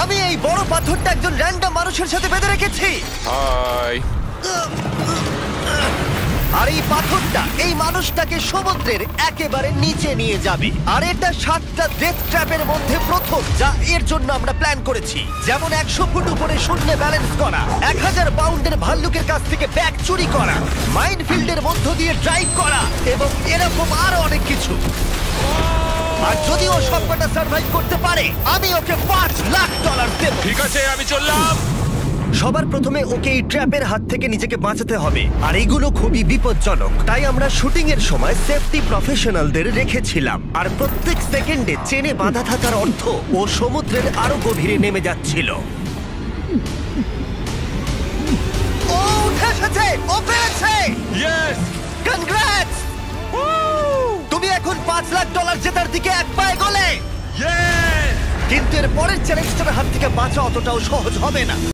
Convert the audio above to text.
আমি এই বড় পাথরটা একজন র্যান্ডম মানুষের সাথে বেঁধে রেখেছি। হাই। আর এই পাথরটা এই মানুষটাকে সমুদ্রের একেবারে নিচে নিয়ে যাবে। আর এটা 7টা ডেথ ট্র্যাপের মধ্যে প্রথম যা এর জন্য আমরা প্ল্যান করেছি। যেমন 100 ফুট উপরে শূন্যে ব্যালেন্স করা, 1000 পাউন্ডের ভাল্লুকের কাছ থেকে ব্যাগ চুরি করা, মাইনফিল্ডের মধ্য দিয়ে ড্রাইভ করা এবং এরকম আরো অনেক কিছু। আর যদি ও সবকটা সার্ভাইভ করতে পারে আমি ওকে $5 লাখ দেব। ঠিক আছে, আমি চললাম। সবার প্রথমে ওকে এই ট্র্যাপের হাত থেকে নিজেকে বাঁচাতে হবে, আর এগুলো খুবই বিপজ্জনক। তাই আমরা শুটিং এর সময় সেফটি প্রফেশনালদের রেখেছিলাম। আর প্রত্যেক সেকেন্ডে চেনে বাঁধা থাকার অর্থ ও সমুদ্রের আরো গভীরে নেমে যাচ্ছিল। ও উঠে এসেছে, ও পেরেছে। ইয়েস! কনগ্রাটস! তুমি এখন $5 লাখ জেতার দিকে এক পায়ে গলে। ইয়েস! কিন্তু এর পরের চ্যালেঞ্জটার হাত থেকে বাঁচা অতটাও সহজ হবে না।